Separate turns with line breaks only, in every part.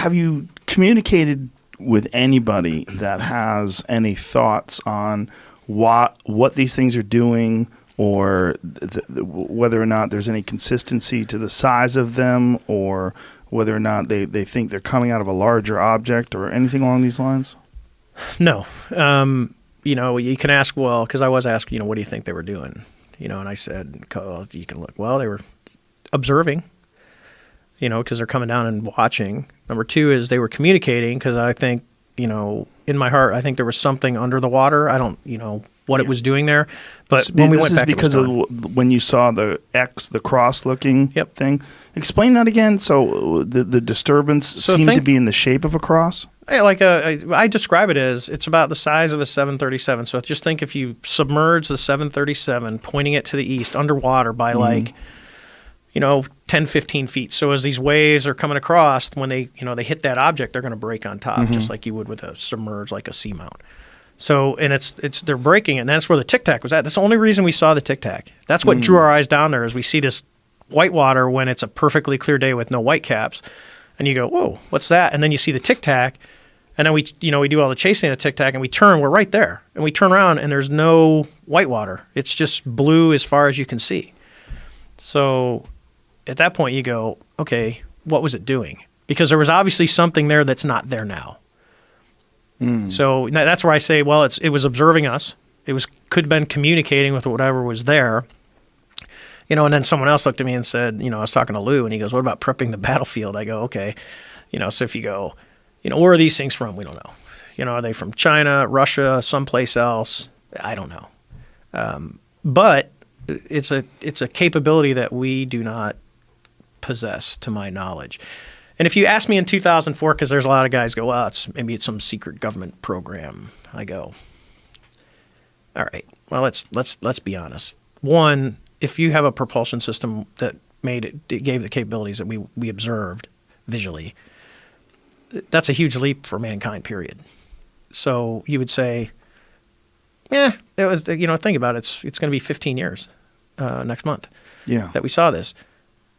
have you communicated with anybody that has any thoughts on what these things are doing, or whether or not there's any consistency to the size of them, or whether or not they think they're coming out of a larger object, or anything along these lines?
No. You can ask, well, because I was asked, what do you think they were doing? And I said, you can look. Well, they were observing, because they're coming down and watching. Number two is they were communicating, because I think, in my heart, I think there was something under the water. I don't, what it was doing there. But when we went back,
this is because of when you saw the X, the cross-looking thing. Explain that again. So the disturbance seemed to be in the shape of a cross?
I describe it as it's about the size of a 737. So just think if you submerge the 737, pointing it to the east underwater by 10, 15 feet. So as these waves are coming across, when they hit that object, they're going to break on top, just like you would with a submerged, like a seamount. So, and they're breaking it, and that's where the Tic Tac was at. That's the only reason we saw the Tic Tac. That's what drew our eyes down there, is we see this white water when it's a perfectly clear day with no white caps, and you go, whoa, what's that? And then you see the Tic Tac, and then we do all the chasing of the Tic Tac, and we're right there, and we turn around, and there's no white water. It's just blue as far as you can see. So at that point you go, okay, what was it doing? Because there was obviously something there that's not there now. So that's where I say, well, it was observing us. Could have been communicating with whatever was there. And then someone else looked at me and said, I was talking to Lou, and he goes, what about prepping the battlefield? I go, okay. So if you go, where are these things from? We don't know. Are they from China, Russia, someplace else? I don't know. But it's a capability that we do not possess, to my knowledge. And if you ask me in 2004, because there's a lot of guys go, well, maybe it's some secret government program. I go, all right, well, let's be honest. One, if you have a propulsion system that gave the capabilities that we observed visually, that's a huge leap for mankind, period. So you would say, it was, think about it. It's going to be 15 years next month that we saw this.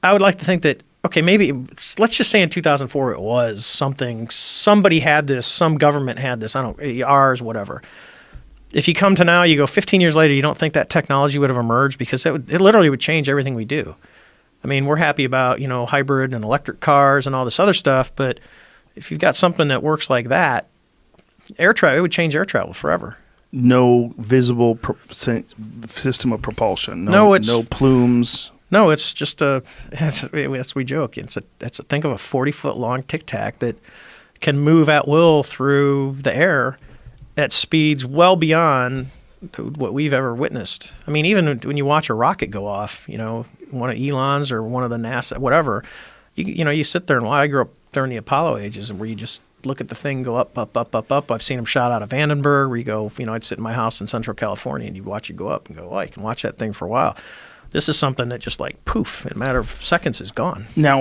I would like to think that, okay, maybe let's just say in 2004 it was something, somebody had this, some government had this, ours, whatever. If you come to now, you go 15 years later, you don't think that technology would have emerged, because it literally would change everything we do. I mean, we're happy about, hybrid and electric cars and all this other stuff, but if you've got something that works like that, air travel, it would change air travel forever.
No visible system of propulsion. No plumes.
No, it's just as we joke. Think of a 40-foot long Tic Tac that can move at will through the air at speeds well beyond what we've ever witnessed. I mean, even when you watch a rocket go off, one of Elon's or one of the NASA, whatever, you sit there and I grew up during the Apollo ages, where you just look at the thing go up, up, up, up, up. I've seen them shot out of Vandenberg, where you go, I'd sit in my house in Central California and you watch it go up and go, oh, you can watch that thing for a while. This is something that just like poof, in a matter of seconds is gone.
Now,